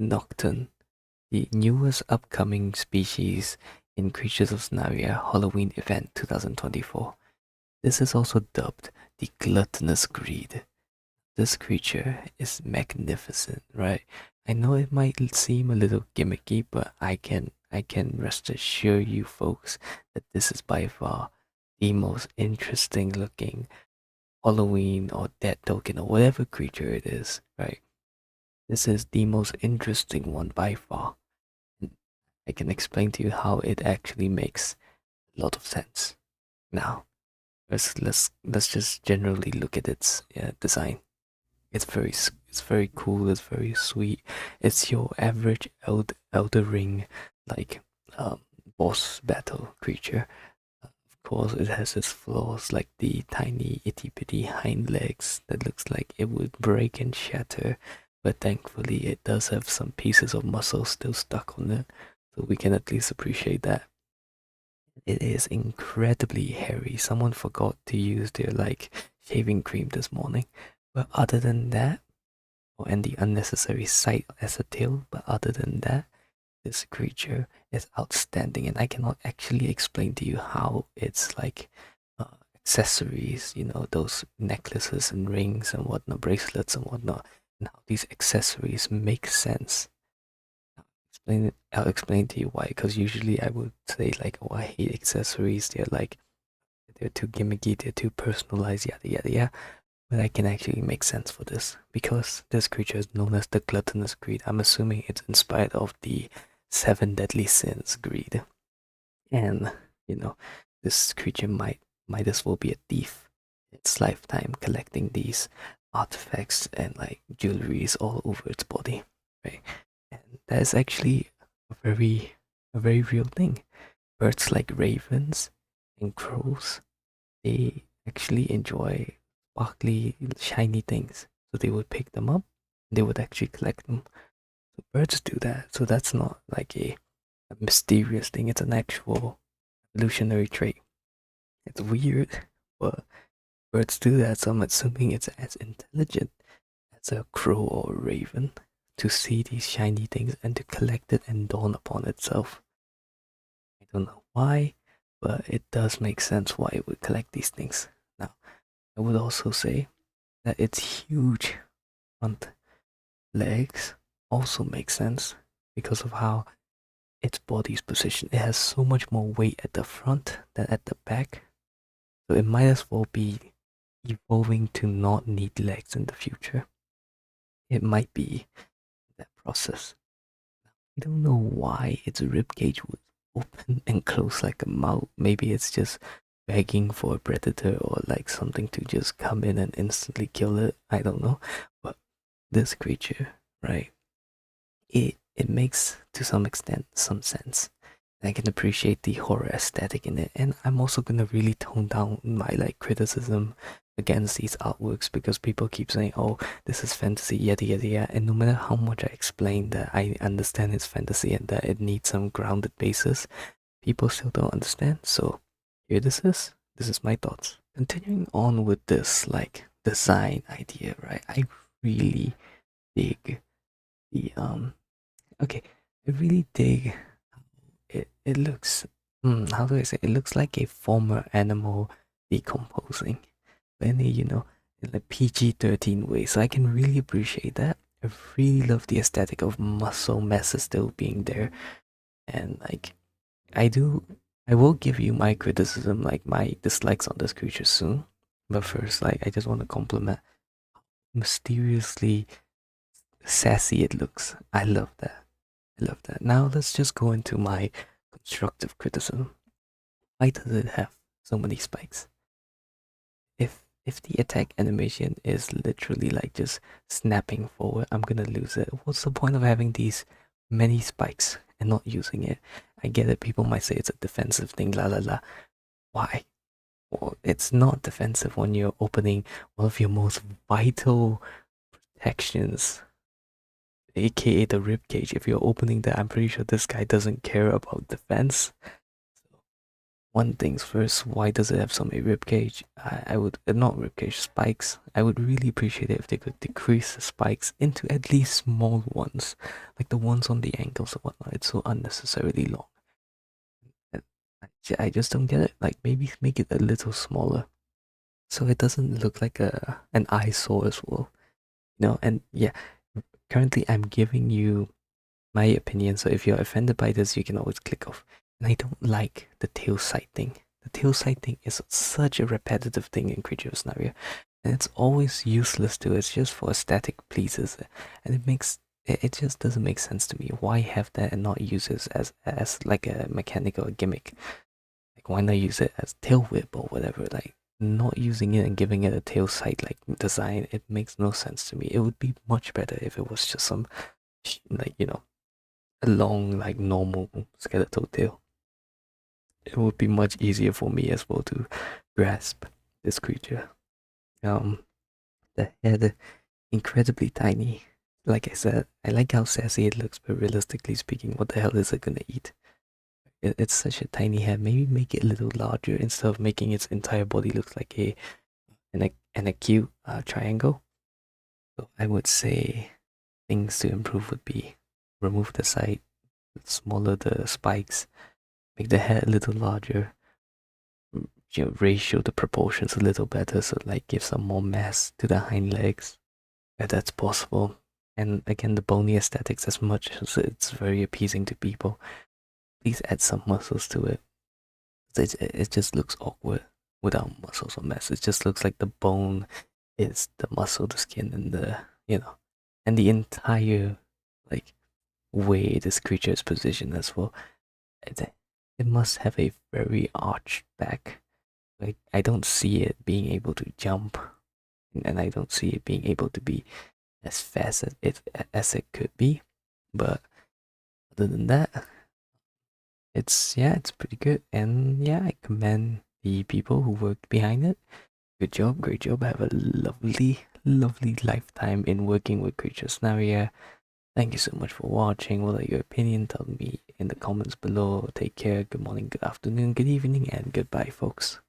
Nok'Tuun, the newest upcoming species in Creatures of Sonaria Halloween event 2024. This is also dubbed the Gluttonous Greed. This creature is magnificent, right? I know it might seem a little gimmicky, but I can rest assure you folks that this is by far the most interesting looking Halloween or dead token or whatever creature it is, right? This is the most interesting one by far. And I can explain to you how it actually makes a lot of sense. Now, let's just generally look at its design. It's very cool. It's very sweet. It's your average Elder Ring like um, boss battle creature. Of course, it has its flaws like the tiny itty bitty hind legs that looks like it would break and shatter, but thankfully it does have some pieces of muscle still stuck on it, so we can at least appreciate that. It is incredibly hairy. Someone forgot to use their like shaving cream this morning. But other than that, and the unnecessary sight as a tail, but other than that, this creature is outstanding, and I cannot actually explain to you how it's like accessories, those necklaces and rings and whatnot, bracelets and whatnot, and how these accessories make sense. I'll explain to you why, because usually I would say like, oh, I hate accessories. They're too gimmicky, they're too personalized, yada yada yada. But I can actually make sense for this because this creature is known as the Gluttonous Greed. I'm assuming it's inspired of the seven deadly sins greed, and you know, this creature might as well be a thief its lifetime, collecting these artifacts and like jewelries all over its body, right? And that is actually a very real thing. Birds like ravens and crows, they actually enjoy sparkly, shiny things. So they would pick them up, they would actually collect them. So birds do that. So that's not like a mysterious thing, it's an actual evolutionary trait. It's weird, but birds do that, so I'm assuming it's as intelligent as a crow or a raven to see these shiny things and to collect it and dawn upon itself. I don't know why, but it does make sense why it would collect these things. Now, I would also say that its huge front legs also make sense because of how its body's positioned. It has so much more weight at the front than at the back, so it might as well be evolving to not need legs in the future. It might be that process. I don't know why its ribcage would open and close like a mouth. Maybe it's just begging for a predator or like something to just come in and instantly kill it. I don't know. But this creature, right? It makes to some extent some sense. I can appreciate the horror aesthetic in it, and I'm also gonna really tone down my like criticism against these artworks because people keep saying, "Oh, this is fantasy, yada yada yada," and no matter how much I explain that I understand it's fantasy and that it needs some grounded basis, people still don't understand. So here this is. This is my thoughts. Continuing on with this like design idea, right? I really dig the okay, I really dig it looks how do I say, it looks like a former animal decomposing, but in a PG-13 way, so I can really appreciate that. I really love the aesthetic of muscle masses still being there, and like I do I will give you my criticism, like my dislikes on this creature soon, but first, like, I just want to compliment mysteriously sassy it looks. I love that. I love that. Now let's just go into my constructive criticism. Why does it have so many spikes? If the attack animation is literally like just snapping forward, I'm gonna lose it. What's the point of having these many spikes and not using it? I get it, people might say it's a defensive thing, la la la. Why? Well, it's not defensive when you're opening one of your most vital protections, aka the rib cage. If you're opening that, I'm pretty sure this guy doesn't care about defense. one thing's first, why does it have so many ribcage? I would not ribcage spikes. I would really appreciate it if they could decrease the spikes into at least small ones, like the ones on the ankles or whatnot. It's so unnecessarily long. And I just don't get it. Like maybe make it a little smaller, so it doesn't look like an eyesore as well. And yeah, currently I'm giving you my opinion. So if you're offended by this, you can always click off. And I don't like the tail sight thing. The tail sight thing is such a repetitive thing in Creature of Scenario, and it's always useless too. It's just for aesthetic pleases, and it just doesn't make sense to me. Why have that and not use it as like a mechanical gimmick? Like why not use it as tail whip or whatever? Like not using it and giving it a tail sight like design, it makes no sense to me. It would be much better if it was just some like a long like normal skeletal tail. It would be much easier for me as well to grasp this creature. Um, the head incredibly tiny. Like I said, I like how sassy it looks, but realistically speaking, what the hell is it gonna eat? It's such a tiny head. Maybe make it a little larger instead of making its entire body look like an acute triangle. So I would say things to improve would be remove the side, smaller the spikes, make the head a little larger, ratio the proportions a little better, so like give some more mass to the hind legs if that's possible. And again, the bony aesthetics, as much as it's very appeasing to people, please add some muscles to it. It just looks awkward without muscles or mass. It just looks like the bone is the muscle, the skin, and and the entire like way this creature is positioned as well. It must have a very arched back. Like I don't see it being able to jump, and I don't see it being able to be as fast as it could be. But other than that, it's pretty good, and yeah, I commend the people who worked behind it. Good job, great job. Have a lovely lifetime in working with Creature Sonaria. Thank you so much for watching. What are your opinion? Tell me in the comments below. Take care. Good morning, good afternoon, good evening, and goodbye, folks.